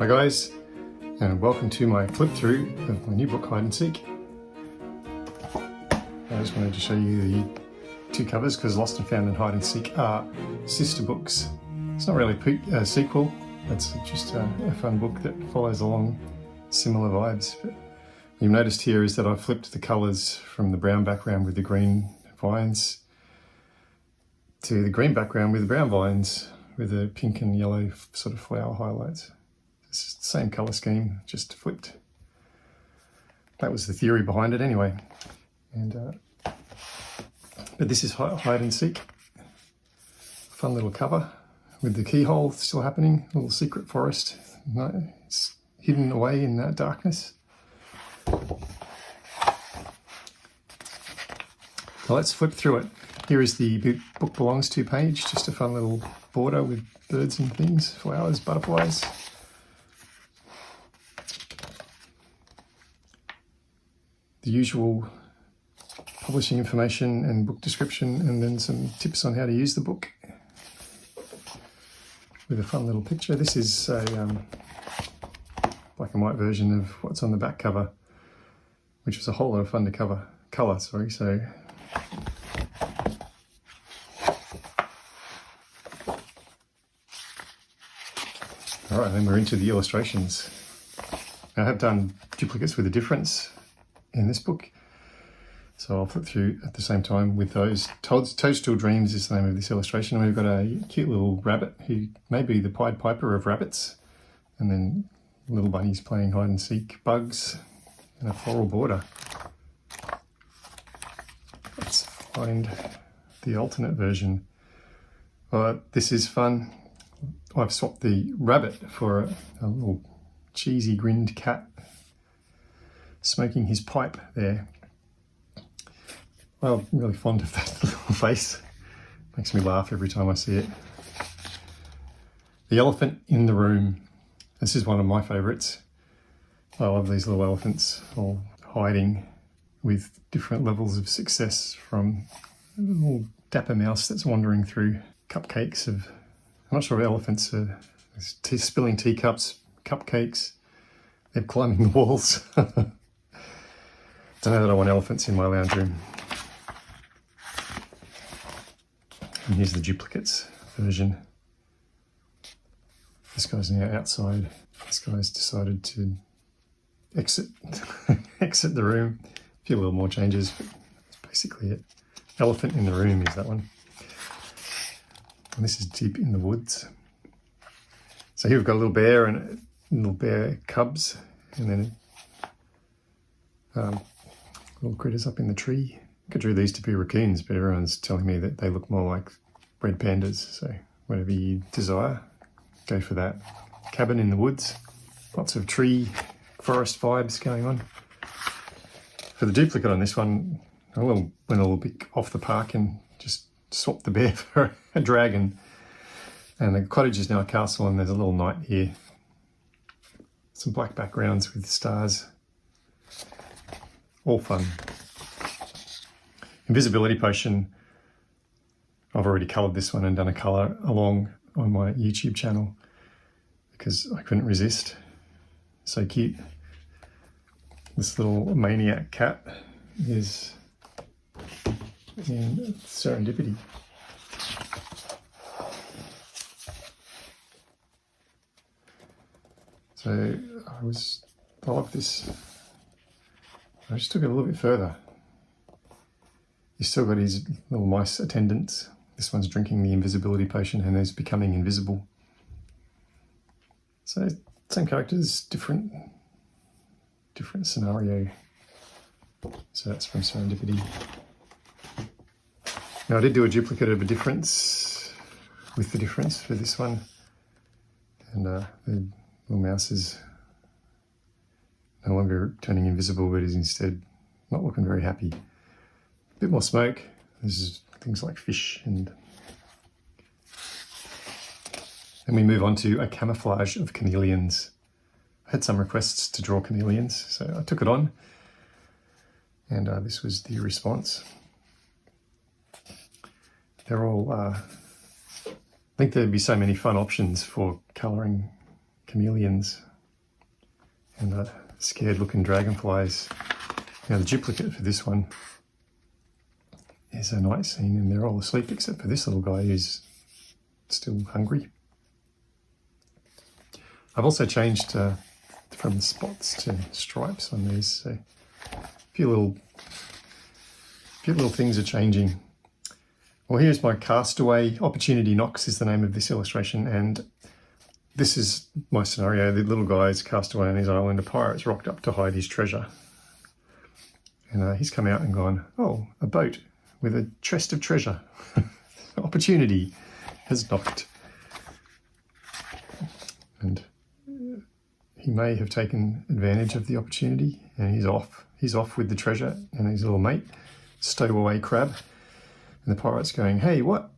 Hi guys, and welcome to my flip through of my new book Hide and Seek. I just wanted to show you the two covers because Lost and Found and Hide and Seek are sister books. It's not really a sequel, it's just a fun book that follows along similar vibes. But you've noticed here is that I've flipped the colours from the brown background with the green vines to the green background with the brown vines with the pink and yellow sort of flower highlights. It's the same colour scheme, just flipped. That was the theory behind it anyway. And but this is Hide and Seek. Fun little cover with the keyhole still happening, a little secret forest. It's hidden away in that darkness. So let's flip through it. Here is the book belongs to page, just a fun little border with birds and things, flowers, butterflies. The usual publishing information and book description, and then some tips on how to use the book with a fun little picture. This is a black and white version of what's on the back cover, which was a whole lot of fun to colour. So all right, then we're into the illustrations. I have done duplicates with a difference in this book, so I'll flip through at the same time with those. Toadstool Dreams is the name of this illustration. We've got a cute little rabbit who may be the Pied Piper of rabbits, and then little bunnies playing hide and seek, bugs, and a floral border. Let's find the alternate version. This is fun. I've swapped the rabbit for a little cheesy grinned cat smoking his pipe there. Well, I'm really fond of that little face. Makes me laugh every time I see it. The elephant in the room. This is one of my favourites. I love these little elephants all hiding with different levels of success, from a little dapper mouse that's wandering through cupcakes of, I'm not sure if elephants are spilling teacups, cupcakes, they're climbing the walls. Don't know that I want elephants in my lounge room. And here's the duplicates version. This guy's now outside. This guy's decided to exit exit the room. A few little more changes, but that's basically it. Elephant in the room is that one. And this is Deep in the Woods. So here we've got a little bear and little bear cubs, and then little critters up in the tree. I drew these to be raccoons, but everyone's telling me that they look more like red pandas. So whatever you desire, go for that. Cabin in the woods. Lots of tree, forest vibes going on. For the duplicate on this one, I went a little bit off the park and just swapped the bear for a dragon. And the cottage is now a castle, and there's a little knight here. Some black backgrounds with stars. All fun. Invisibility Potion. I've already coloured this one and done a colour along on my YouTube channel because I couldn't resist. So cute. This little maniac cat is in Serendipity. So I love this. I just took it a little bit further. He's still got his little mice attendants. This one's drinking the invisibility potion and is becoming invisible. So same characters, different scenario. So that's from Serendipity. Now I did do a duplicate of a difference with the difference for this one. And the little mouse is no longer turning invisible, but is instead not looking very happy. A bit more smoke. This is things like fish, and then we move on to a camouflage of chameleons. I had some requests to draw chameleons, so I took it on, and this was the response. They're all, I think there'd be so many fun options for colouring chameleons. and the scared looking dragonflies. Now the duplicate for this one is a night scene and they're all asleep except for this little guy who's still hungry. I've also changed from spots to stripes on these, so a few little things are changing. Well, here's my castaway. Opportunity Knocks is the name of this illustration, and this is my scenario. The little guy's cast away on his island. A pirate's rocked up to hide his treasure. And he's come out and gone, oh, a boat with a chest of treasure. Opportunity has knocked. And he may have taken advantage of the opportunity, and he's off. He's off with the treasure and his little mate, stowaway crab. And the pirate's going, hey, what's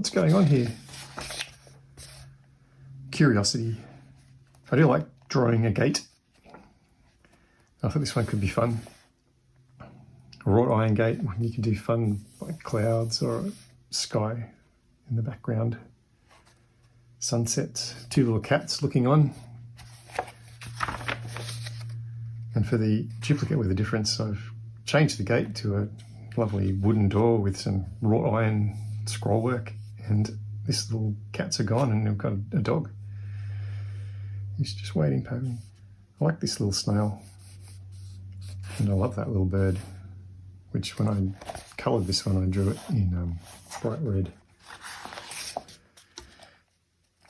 going on here? Curiosity. I do like drawing a gate. I thought this one could be fun. A wrought iron gate, you can do fun like clouds or sky in the background. Sunset, two little cats looking on. And for the duplicate with the difference, I've changed the gate to a lovely wooden door with some wrought iron scroll work, and this little cats are gone and we've got a dog. He's just waiting for me. I like this little snail, and I love that little bird, which when I coloured this one I drew it in bright red.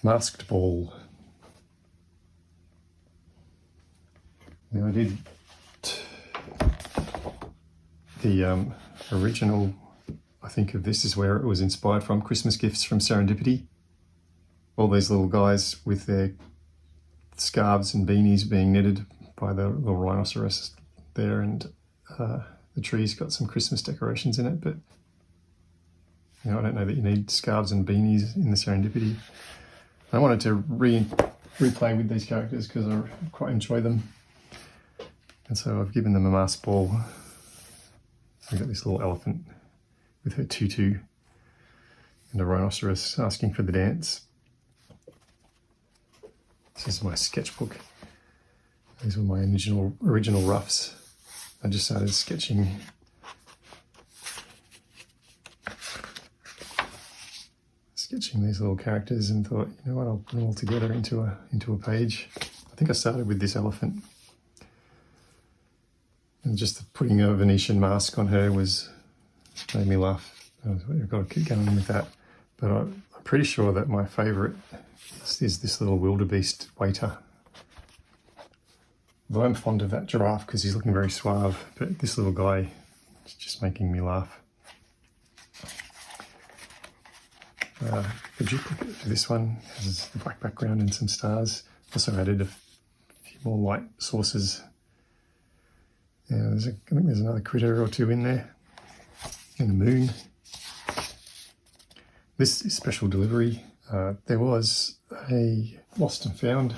Masked Ball. Now I did the original, I think of this is where it was inspired from, Christmas Gifts from Serendipity. All these little guys with their scarves and beanies being knitted by the little rhinoceros there, and the tree's got some Christmas decorations in it, but you know, I don't know that you need scarves and beanies in the Serendipity. I wanted to replay with these characters because I quite enjoy them, and so I've given them a masked ball. We've got this little elephant with her tutu and a rhinoceros asking for the dance. This is my sketchbook. These were my original roughs. I just started sketching these little characters and thought, you know what, I'll put them all together into a page. I think I started with this elephant. And just putting a Venetian mask on her made me laugh. I've got to keep going with that. But I'm pretty sure that my favourite is this little wildebeest waiter. Though I'm fond of that giraffe because he's looking very suave, but this little guy is just making me laugh. The duplicate for this one has the black background and some stars. Also added a few more light sources. Yeah, I think there's another critter or two in there. And the moon. This is special delivery. There was a Lost and Found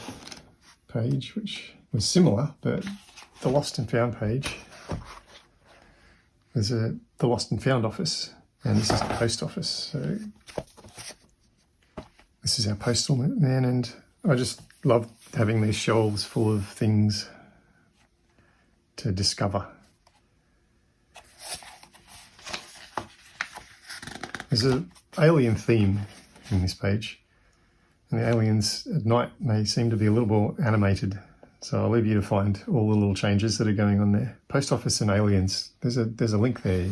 page which was similar, but the Lost and Found page was the Lost and Found office, and this is the post office. So this is our postal man, and I just love having these shelves full of things to discover. There's an alien theme in this page, and the aliens at night may seem to be a little more animated, so I'll leave you to find all the little changes that are going on there. Post office and aliens, there's a link there.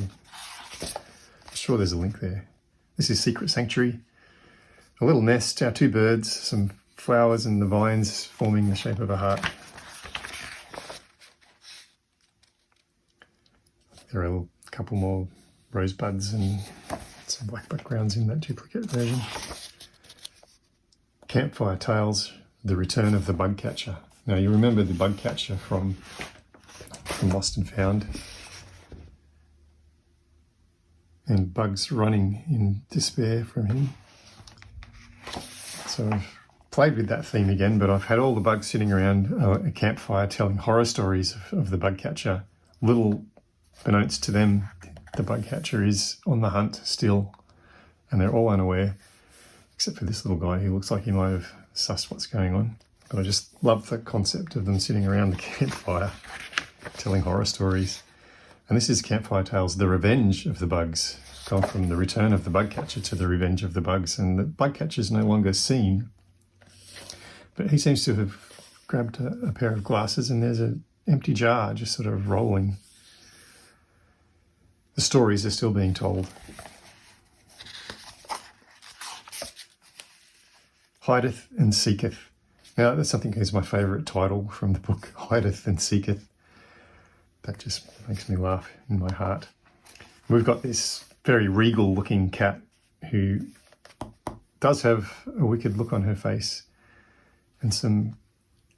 I'm sure there's a link there. This is Secret Sanctuary. A little nest, our two birds, some flowers and the vines forming the shape of a heart. There are a couple more rosebuds and some black backgrounds in that duplicate version. Campfire Tales, The Return of the Bug Catcher. Now you remember the bug catcher from Lost and Found. And Bug's running in despair from him. So I've played with that theme again, but I've had all the bugs sitting around a campfire telling horror stories of the bug catcher. Little unbeknownst to them, the bug catcher is on the hunt still, and they're all unaware, except for this little guy who looks like he might have sussed what's going on. But I just love the concept of them sitting around the campfire telling horror stories. And this is Campfire Tales, The Revenge of the Bugs. Gone from the return of the bug catcher to the revenge of the bugs. And the bug catcher is no longer seen. But he seems to have grabbed a pair of glasses and there's an empty jar just sort of rolling. The stories are still being told. Hideth and Seeketh. Now, that's something is my favourite title from the book, Hideth and Seeketh. That just makes me laugh in my heart. We've got this very regal looking cat who does have a wicked look on her face and some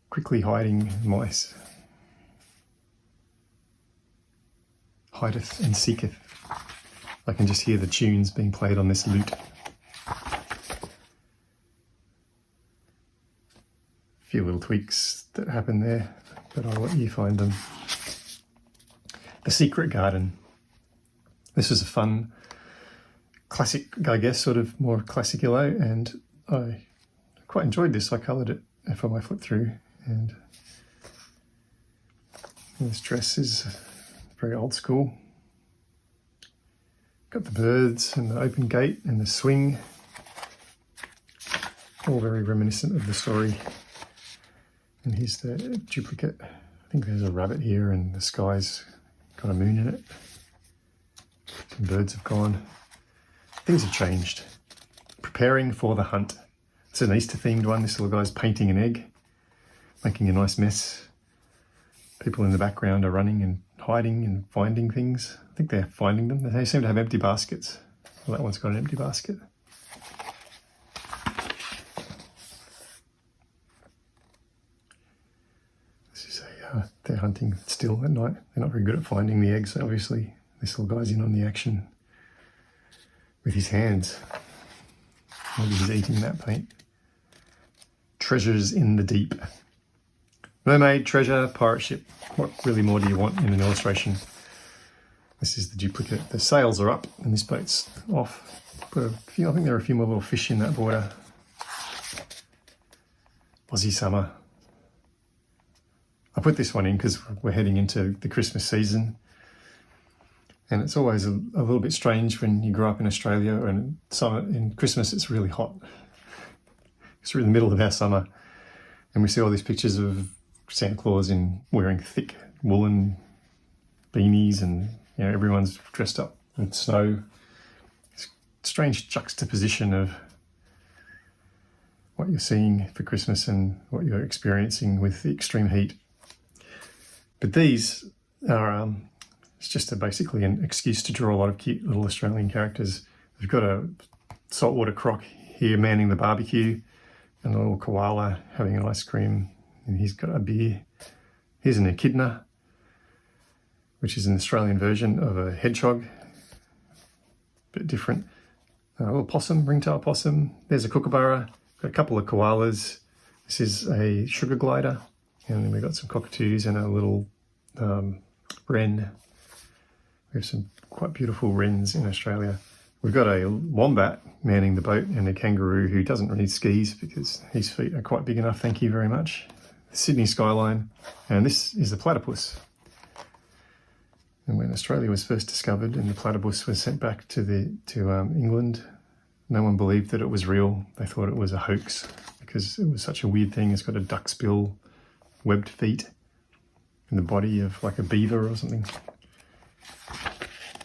quickly hiding mice. Hideth and Seeketh. I can just hear the tunes being played on this lute. A few little tweaks that happen there, but I'll let you find them. The Secret Garden. This was a fun, classic, I guess, sort of more classic-illo, and I quite enjoyed this. I coloured it for my flip through, and this dress is very old school. Got the birds and the open gate and the swing, all very reminiscent of the story. And here's the duplicate. I think there's a rabbit here and the sky's got a moon in it. Some birds have gone. Things have changed. Preparing for the hunt. It's an Easter themed one. This little guy's painting an egg, making a nice mess. People in the background are running and hiding and finding things. I think they're finding them. They seem to have empty baskets. Well, that one's got an empty basket. They're hunting still at night. They're not very good at finding the eggs, obviously. This little guy's in on the action with his hands. Maybe he's eating that paint. Treasures in the deep. Mermaid, treasure, pirate ship. What really more do you want in an illustration? This is the duplicate. The sails are up and this boat's off. Got a few, I think there are a few more little fish in that border. Aussie summer. I put this one in because we're heading into the Christmas season. And it's always a little bit strange when you grow up in Australia and in Christmas it's really hot. It's in the middle of our summer. And we see all these pictures of Santa Claus wearing thick woolen beanies and everyone's dressed up in snow. It's a strange juxtaposition of what you're seeing for Christmas and what you're experiencing with the extreme heat. But these are, it's just basically an excuse to draw a lot of cute little Australian characters. We've got a saltwater croc here manning the barbecue and a little koala having an ice cream, and he's got a beer. Here's an echidna, which is an Australian version of a hedgehog, a bit different. A little possum, ringtail possum. There's a kookaburra. Got a couple of koalas. This is a sugar glider. And then we've got some cockatoos and a little wren. We have some quite beautiful wrens in Australia. We've got a wombat manning the boat and a kangaroo who doesn't need skis because his feet are quite big enough, thank you very much. The Sydney skyline. And this is the platypus. And when Australia was first discovered and the platypus was sent back to England, no one believed that it was real. They thought it was a hoax because it was such a weird thing. It's got a duck's bill, webbed feet, and the body of like a beaver or something.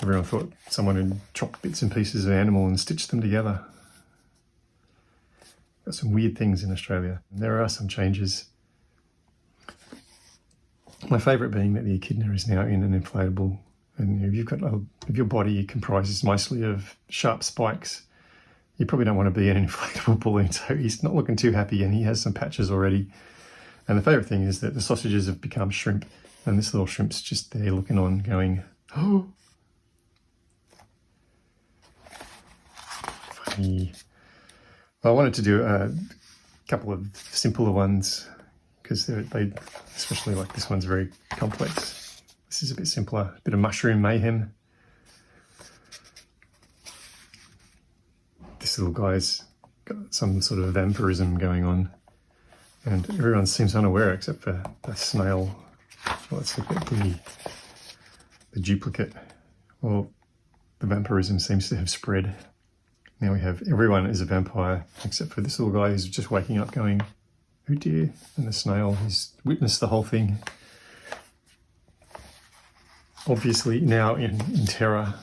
Everyone thought someone had chopped bits and pieces of animal and stitched them together. Got some weird things in Australia. There are some changes. My favourite being that the echidna is now in an inflatable, and if your body comprises mostly of sharp spikes, you probably don't want to be in an inflatable balloon. So he's not looking too happy, and he has some patches already. And the favourite thing is that the sausages have become shrimp, and this little shrimp's just there looking on, going, oh. Funny. I wanted to do a couple of simpler ones because they, especially like this one's very complex. This is a bit simpler, a bit of mushroom mayhem. This little guy's got some sort of vampirism going on. And everyone seems unaware except for the snail. Well, let's look at the duplicate. Well, the vampirism seems to have spread. Now we have everyone is a vampire except for this little guy who's just waking up going, oh dear, and the snail who's witnessed the whole thing. Obviously now in terror.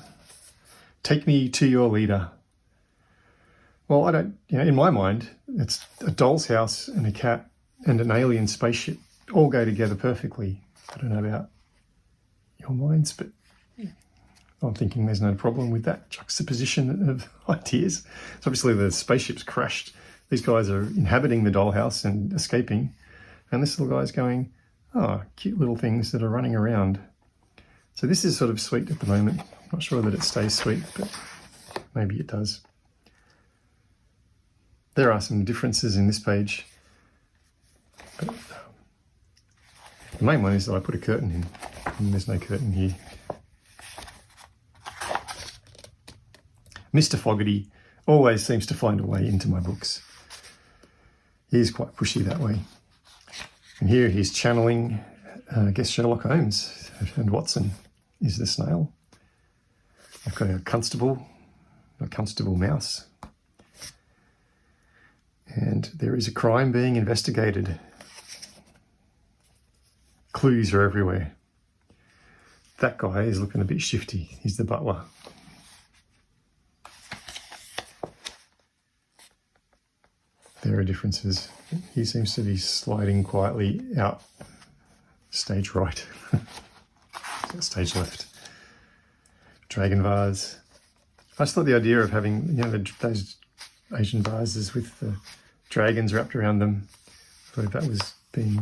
Take me to your leader. Well, I don't, in my mind, it's a doll's house and a cat and an alien spaceship all go together perfectly. I don't know about your minds, but I'm thinking there's no problem with that juxtaposition of ideas. So obviously the spaceship's crashed. These guys are inhabiting the dollhouse and escaping. And this little guy's going, oh, cute little things that are running around. So this is sort of sweet at the moment. I'm not sure that it stays sweet, but maybe it does. There are some differences in this page. But the main one is that I put a curtain in, and there's no curtain here. Mr. Fogarty always seems to find a way into my books. He is quite pushy that way. And here he's channeling, I guess, Sherlock Holmes, and Watson is the snail. I've got a constable mouse. And there is a crime being investigated. Clues are everywhere. That guy is looking a bit shifty. He's the butler. There are differences. He seems to be sliding quietly out stage right, stage left. Dragon vase. I just thought the idea of having, those Asian vases with the dragons wrapped around them, I thought that was being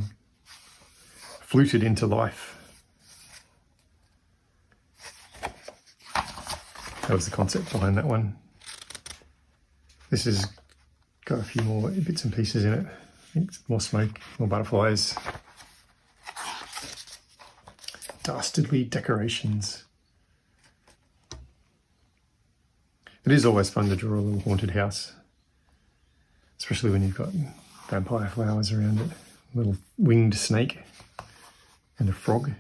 fluted into life. That was the concept behind that one. This has got a few more bits and pieces in it. I think more smoke, more butterflies. Dastardly decorations. It is always fun to draw a little haunted house, especially when you've got vampire flowers around it. A little winged snake and a frog.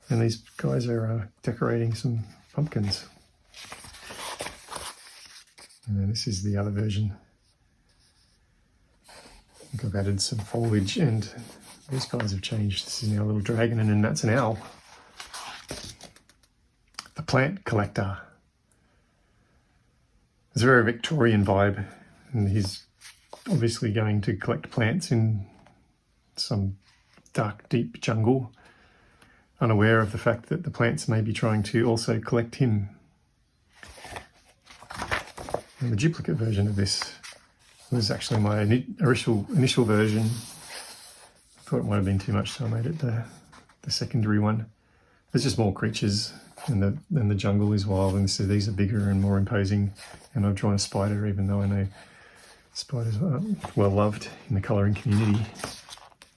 And these guys are decorating some pumpkins. And then this is the other version. I think I've added some foliage and these guys have changed. This is now a little dragon and then that's an owl. The plant collector. It's a very Victorian vibe, and he's obviously going to collect plants in some dark, deep jungle, unaware of the fact that the plants may be trying to also collect him. And the duplicate version of this was actually my initial version. I thought it might have been too much, so I made it the secondary one. There's just more creatures, and the jungle is wild, and so these are bigger and more imposing. And I've drawn a spider, even though I know spiders are well loved in the colouring community.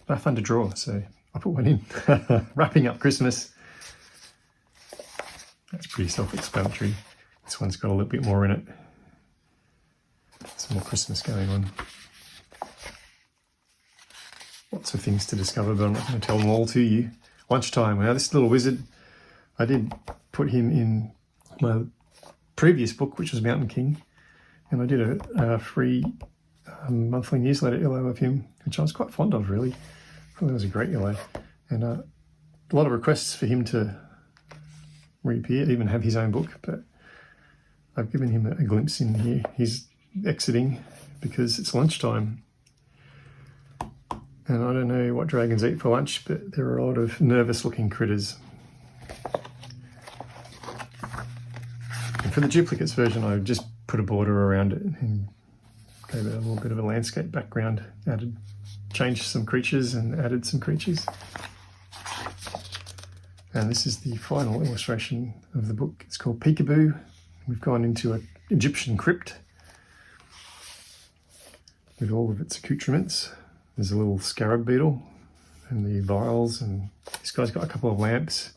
They're fun to draw, so I put one in. Wrapping up Christmas. That's pretty self-explanatory. This one's got a little bit more in it. Some more Christmas going on. Lots of things to discover, but I'm not going to tell them all to you. Lunchtime. Now this little wizard, I did put him in my previous book, which was Mountain King, and I did a free monthly newsletter illo of him, which I was quite fond of, really. I thought it was a great illo, and a lot of requests for him to reappear, even have his own book, but I've given him a glimpse in here. He's exiting because it's lunchtime, and I don't know what dragons eat for lunch, but there are a lot of nervous looking critters. And for the duplicates version, I just put a border around it and gave it a little bit of a landscape background, changed some creatures and added some creatures. And this is the final illustration of the book. It's called Peekaboo. We've gone into an Egyptian crypt with all of its accoutrements. There's a little scarab beetle and the vials, and this guy's got a couple of lamps.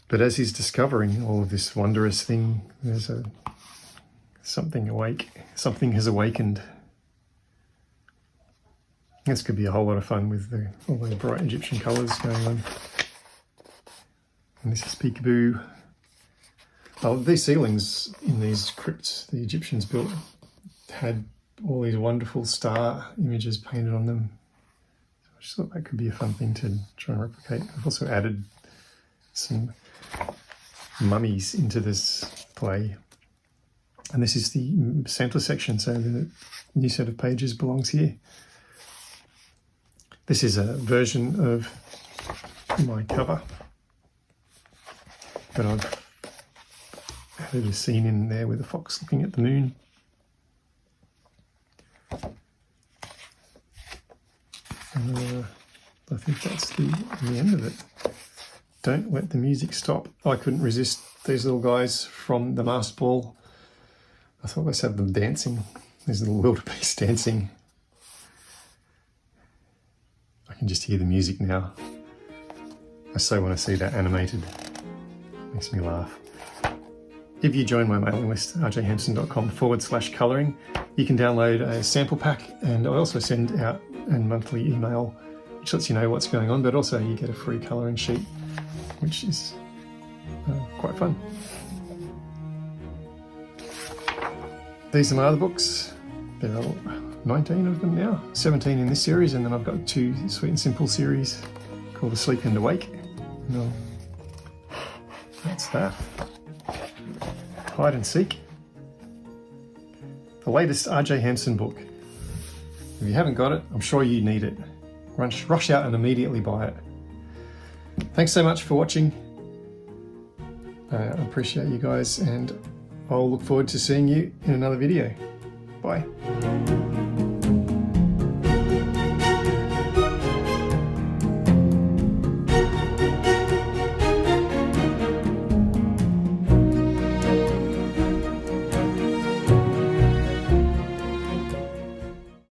But as he's discovering all of this wondrous thing, there's something awake. Something has awakened. This could be a whole lot of fun with all those bright Egyptian colours going on. And this is peekaboo. Oh, these ceilings in these crypts the Egyptians built had all these wonderful star images painted on them. I just thought that could be a fun thing to try and replicate. I've also added some mummies into this play. And this is the center section, so the new set of pages belongs here. This is a version of my cover, but I've added a scene in there with a fox looking at the moon. And I think that's the end of it. Don't let the music stop. I couldn't resist these little guys from the masked ball. I thought let's have them dancing. These little wildebeest dancing. I can just hear the music now. I so want to see that animated. Makes me laugh. If you join my mailing list, rjhampson.com/colouring, you can download a sample pack, and I also send out a monthly email which lets you know what's going on, but also you get a free colouring sheet, which is quite fun. These are my other books. There are 19 of them now, 17 in this series, and then I've got 2 Sweet and Simple series called Asleep and Awake. No, that's that. Hide and Seek. The latest R.J. Hampson book. If you haven't got it, I'm sure you need it. Rush out and immediately buy it. Thanks so much for watching. I appreciate you guys, and I'll look forward to seeing you in another video. Bye.